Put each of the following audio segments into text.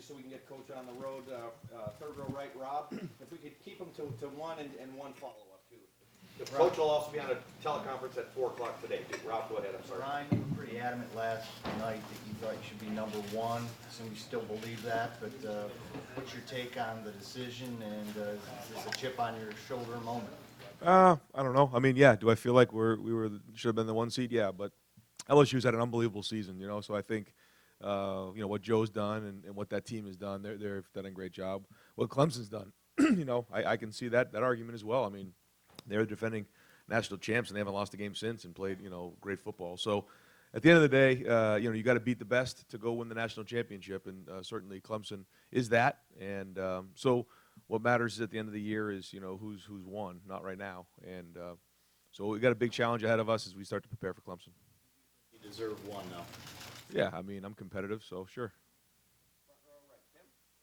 so we can get Coach on the road. Third row right, Rob. If we could keep him to one and one follow-up, too. The coach will also be on a teleconference at 4 o'clock today, too. Rob, go ahead. I'm sorry. Ryan, you were pretty adamant last night that you thought you should be number one, so we still believe that, but what's your take on the decision, and is this a chip on your shoulder moment? I don't know. I mean, yeah, do I feel like should have been the one seed? Yeah, but LSU's had an unbelievable season, so I think, what Joe's done and what that team has done, they've done a great job. What Clemson's done, I can see that argument as well. I mean, they're defending national champs, and they haven't lost a game since and played, great football. So at the end of the day, you got to beat the best to go win the national championship, and certainly Clemson is that. And so what matters at the end of the year is, who's won, not right now. And so we got a big challenge ahead of us as we start to prepare for Clemson. You deserve one, though. Yeah, I mean, I'm competitive, so sure.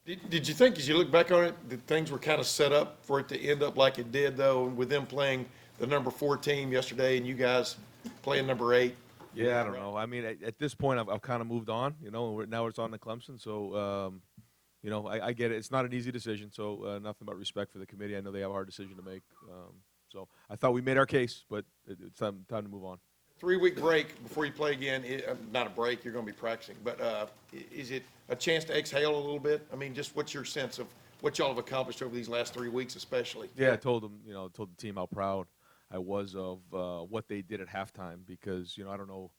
Did you think, as you look back on it, that things were kind of set up for it to end up like it did, though, with them playing the number 4 team yesterday and you guys playing number 8? Yeah, I don't know. I mean, at this point, I've kind of moved on, and now it's on to Clemson. So, I get it. It's not an easy decision, so nothing but respect for the committee. I know they have a hard decision to make. So I thought we made our case, but it's time to move on. 3-week break before you play again, not a break, you're going to be practicing, but is it a chance to exhale a little bit? I mean, just what's your sense of what y'all have accomplished over these last 3 weeks especially? Yeah, I told them, told the team how proud I was of what they did at halftime because, I don't know,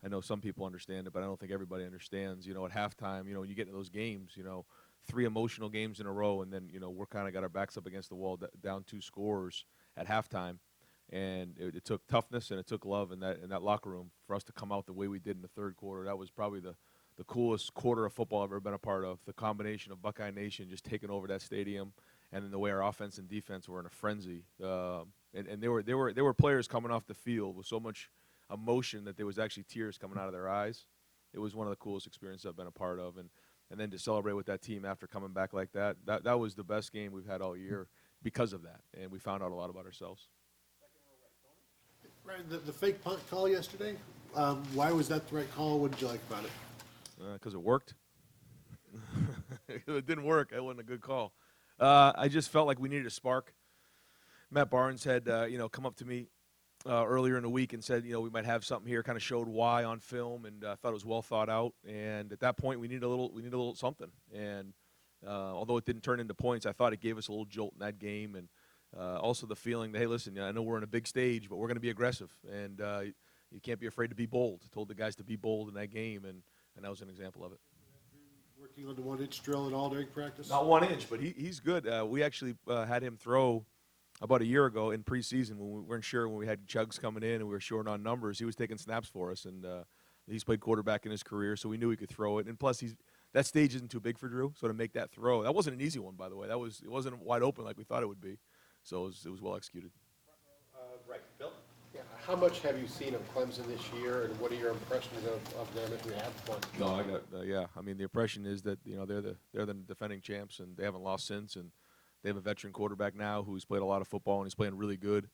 I know some people understand it, but I don't think everybody understands, at halftime, when you get into those games, 3 emotional games in a row, and then, we're kind of got our backs up against the wall, down 2 scores at halftime. And it took toughness and it took love in that locker room for us to come out the way we did in the third quarter. That was probably the coolest quarter of football I've ever been a part of. The combination of Buckeye Nation just taking over that stadium, and then the way our offense and defense were in a frenzy. And there were players coming off the field with so much emotion that there was actually tears coming out of their eyes. It was one of the coolest experiences I've been a part of. And then to celebrate with that team after coming back like that was the best game we've had all year because of that. And we found out a lot about ourselves. Right, the fake punt call yesterday, why was that the right call? What did you like about it? Because it worked. If it didn't work, it wasn't a good call. I just felt like we needed a spark. Matt Barnes had, come up to me earlier in the week and said, we might have something here, kind of showed why on film, and thought it was well thought out. And at that point, we need a little something. And although it didn't turn into points, I thought it gave us a little jolt in that game. And also the feeling that, hey, listen, I know we're on a big stage, but we're going to be aggressive, and you can't be afraid to be bold. Told the guys to be bold in that game, and that was an example of it. Working on the 1-inch drill at all during practice? Not 1 inch, but he's good. We actually had him throw about a year ago in preseason when we weren't sure, when we had Chugs coming in and we were short on numbers. He was taking snaps for us, and he's played quarterback in his career, so we knew he could throw it. And plus, that stage isn't too big for Drew, so to make that throw, that wasn't an easy one, by the way. It wasn't wide open like we thought it would be. So it was well executed. Right, Bill? Yeah, how much have you seen of Clemson this year, and what are your impressions of them if you have one? No, I got yeah. I mean, the impression is that they're the defending champs, and they haven't lost since, and they have a veteran quarterback now who's played a lot of football and he's playing really good.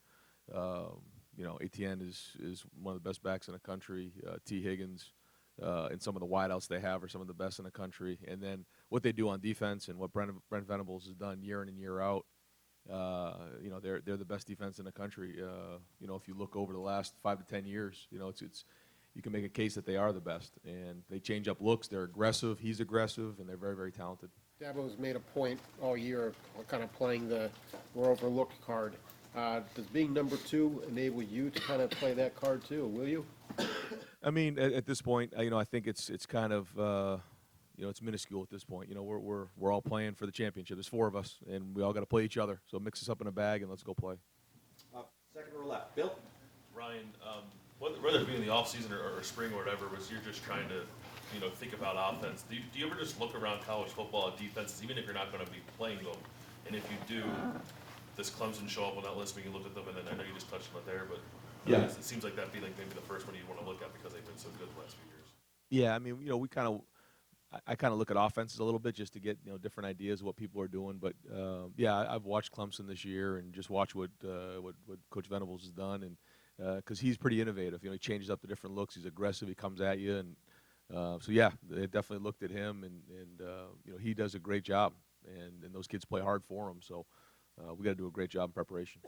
Etienne is one of the best backs in the country. T. Higgins and some of the wideouts they have are some of the best in the country. And then what they do on defense and what Brent Venables has done year in and year out. They're the best defense in the country. If you look over the last 5 to 10 years, it's you can make a case that they are the best. And they change up looks. They're aggressive. He's aggressive, and they're very, very talented. Dabo's made a point all year of kind of playing the we're overlooked card. Does being number 2 enable you to kind of play that card too? Will you? I mean, at this point, I think it's kind of it's minuscule at this point. We're all playing for the championship. There's 4 of us, and we all got to play each other. So mix us up in a bag and let's go play. Second row left, Bill? Ryan, whether it be in the offseason or spring or whatever, was you're just trying to, think about offense. Do you ever just look around college football at defenses, even if you're not going to be playing them? And if you do, does Clemson show up on that list when you look at them? And then I know you just touched on it there, but yeah, it seems like that'd be like maybe the first one you'd want to look at because they've been so good the last few years. Yeah, I mean, I kind of look at offenses a little bit just to get different ideas of what people are doing. But yeah, I've watched Clemson this year and just watch what Coach Venables has done, and because he's pretty innovative. He changes up the different looks. He's aggressive. He comes at you, and So yeah, they definitely looked at him, and you know, he does a great job, and those kids play hard for him. So we got to do a great job in preparation.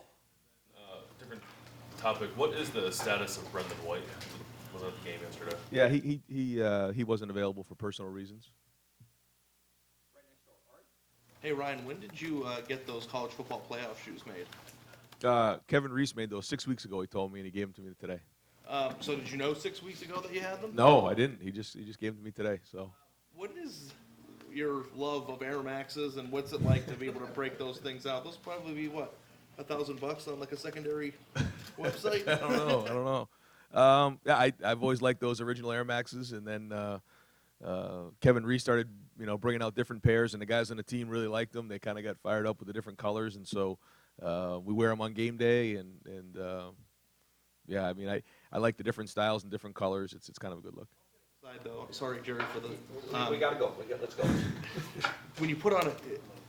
Different topic. What is the status of Brendan White? Was at the game yesterday. Yeah, he wasn't available for personal reasons. Hey Ryan, when did you get those college football playoff shoes made? Kevin Reese made those 6 weeks ago. He told me, and he gave them to me today. So did you know 6 weeks ago that you had them? No, I didn't. He just gave them to me today. So What is your love of Air Maxes, and what's it like to be able to break those things out? Those probably be what, $1,000 on like a secondary website? I don't know. Yeah, I've always liked those original Air Maxes, and then Kevin Reese started, you know, bringing out different pairs, and the guys on the team really liked them. They kind of got fired up with the different colors, and so we wear them on game day, and yeah, I mean, I like the different styles and different colors. It's kind of a good look. Side though, sorry Jerry for the. We gotta go. Let's go. When you put on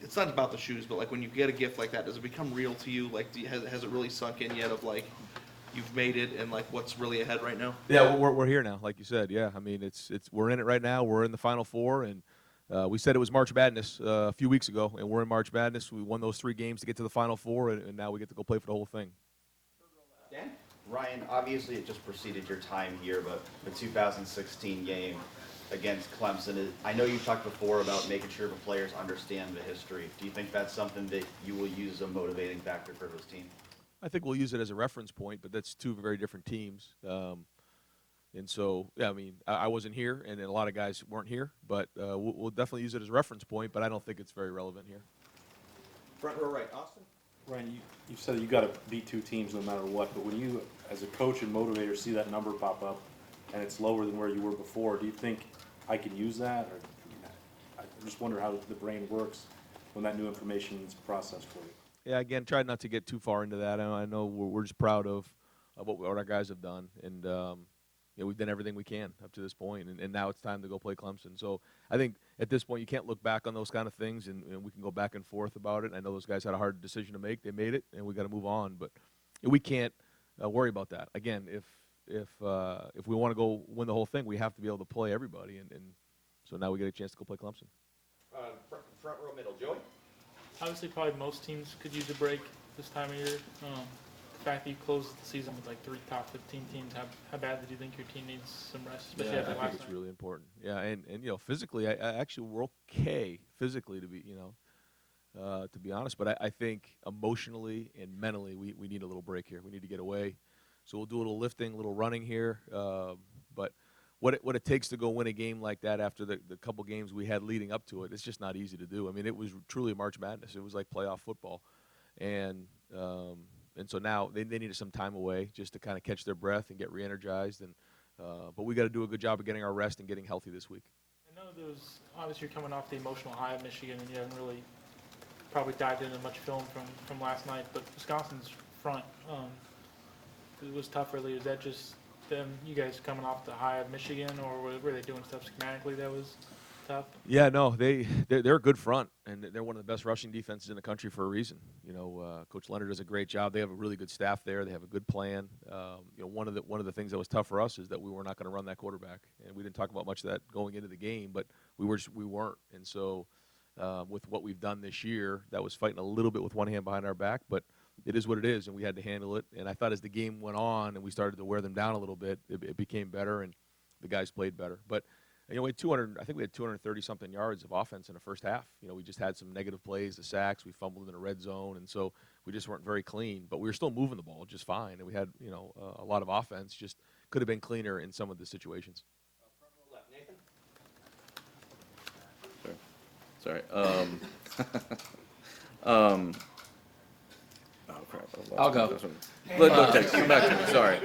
it's not about the shoes, but like when you get a gift like that, does it become real to you? Like, has it really sunk in yet of like, you've made it and like what's really ahead right now? Yeah, we're here now, like you said. Yeah, I mean, we're in it right now. We're in the Final Four, and we said it was March Madness a few weeks ago, and we're in March Madness. We won those 3 games to get to the Final Four, and now we get to go play for the whole thing. Dan? Ryan, obviously it just preceded your time here, but the 2016 game against Clemson, I know you've talked before about making sure the players understand the history. Do you think that's something that you will use as a motivating factor for this team? I think we'll use it as a reference point, but that's 2 very different teams. And so, yeah, I mean, I wasn't here, and a lot of guys weren't here, but we'll definitely use it as a reference point, but I don't think it's very relevant here. Front row right, Austin? Ryan, you said you got to beat 2 teams no matter what, but when you, as a coach and motivator, see that number pop up and it's lower than where you were before, do you think I can use that? Or I just wonder how the brain works when that new information is processed for you. Yeah, again, try not to get too far into that. I know we're just proud of what our guys have done, and you know, we've done everything we can up to this point, and now it's time to go play Clemson. So I think at this point you can't look back on those kind of things, and we can go back and forth about it. I know those guys had a hard decision to make. They made it, and we got to move on. But we can't worry about that. Again, if we want to go win the whole thing, we have to be able to play everybody, and so now we get a chance to go play Clemson. Front row middle, Joey? Obviously, probably most teams could use a break this time of year. The fact that you closed the season with like 3 top 15 teams, how badly do you think your team needs some rest, especially after I last think it's night? really important. Yeah, and you know, physically, I actually we're okay physically to be honest. But I think emotionally and mentally, we need a little break here. We need to get away. So we'll do a little lifting, a little running here. But what it takes to go win a game like that after the couple games we had leading up to it, it's just not easy to do. I mean, it was truly March Madness. It was like playoff football, and so now they needed some time away just to kind of catch their breath and get re-energized. But we got to do a good job of getting our rest and getting healthy this week. I know obviously you're coming off the emotional high of Michigan, and you haven't really probably dived into much film from last night, but Wisconsin's front, it was tough really. Is that just them, you guys coming off the high of Michigan, or were they doing stuff schematically that was tough? Yeah, no, they're a good front, and they're one of the best rushing defenses in the country for a reason. You know, Coach Leonard does a great job. They have a really good staff there. They have a good plan. You know, one of the things that was tough for us is that we were not going to run that quarterback, and we didn't talk about much of that going into the game, but we weren't, and so with what we've done this year, that was fighting a little bit with one hand behind our back, but it is what it is, and we had to handle it. And I thought as the game went on and we started to wear them down a little bit, it became better, and the guys played better. But you know, we had 230 something yards of offense in the first half. You know, we just had some negative plays, the sacks, we fumbled in the red zone, and so we just weren't very clean. But we were still moving the ball just fine, and we had, you know, a lot of offense. Just could have been cleaner in some of the situations. Front row left, Nathan? Sorry. Oh crap! I'll go. Look, come back to me. Sorry.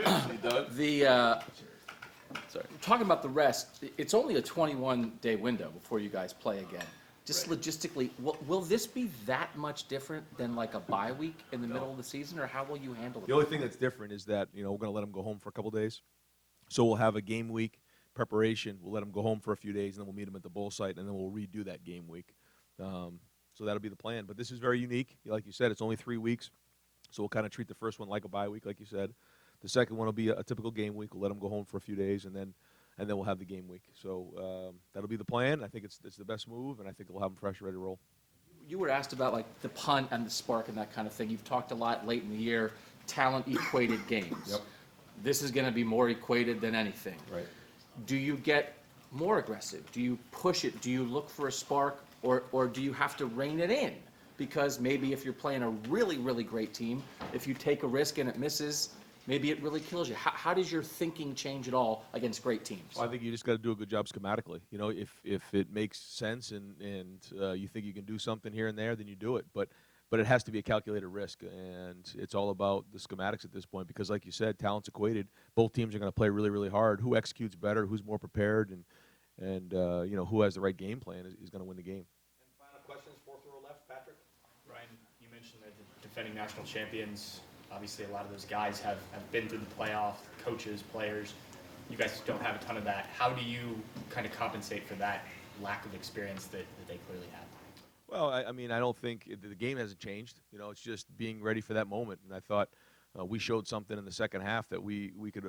Sorry. Talking about the rest, it's only a 21-day window before you guys play again. Just logistically, will this be that much different than like a bye week in the middle of the season, or how will you handle it? The only thing that's different is that, you know, we're going to let them go home for a couple days. So we'll have a game week preparation. We'll let them go home for a few days, and then we'll meet them at the bowl site, and then we'll redo that game week. So that'll be the plan. But this is very unique. Like you said, it's only 3 weeks. So we'll kind of treat the first one like a bye week, like you said. The second one will be a typical game week. We'll let them go home for a few days, and then and then we'll have the game week. So that'll be the plan. I think it's the best move, and I think we'll have them fresh, ready to roll. You were asked about like the punt and the spark and that kind of thing. You've talked a lot late in the year, talent equated games. Yep. This is going to be more equated than anything. Right. Do you get more aggressive? Do you push it? Do you look for a spark, or do you have to rein it in? Because maybe if you're playing a really, really great team, if you take a risk and it misses, maybe it really kills you. How does your thinking change at all against great teams? Well, I think you just got to do a good job schematically. You know, if it makes sense and you think you can do something here and there, then you do it. But it has to be a calculated risk, and it's all about the schematics at this point because, like you said, talent's equated. Both teams are going to play really, really hard. Who executes better, who's more prepared, and you know, who has the right game plan is going to win the game. And final questions, fourth row left, Patrick? Ryan, you mentioned that the defending national champions, obviously a lot of those guys have been through the playoff, coaches, players. You guys don't have a ton of that. How do you kind of compensate for that lack of experience that they clearly have? Well, I mean, I don't think the game hasn't changed. You know, it's just being ready for that moment. And I thought we showed something in the second half that we could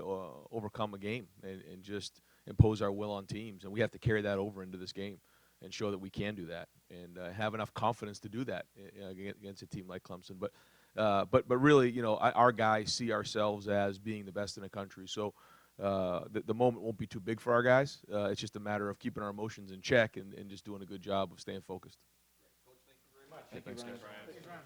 overcome a game and just impose our will on teams. And we have to carry that over into this game and show that we can do that and have enough confidence to do that against a team like Clemson. But really, you know, our guys see ourselves as being the best in the country. So the moment won't be too big for our guys. It's just a matter of keeping our emotions in check and just doing a good job of staying focused. Coach, thank you very much. Thanks, guys. Thanks, Ryan.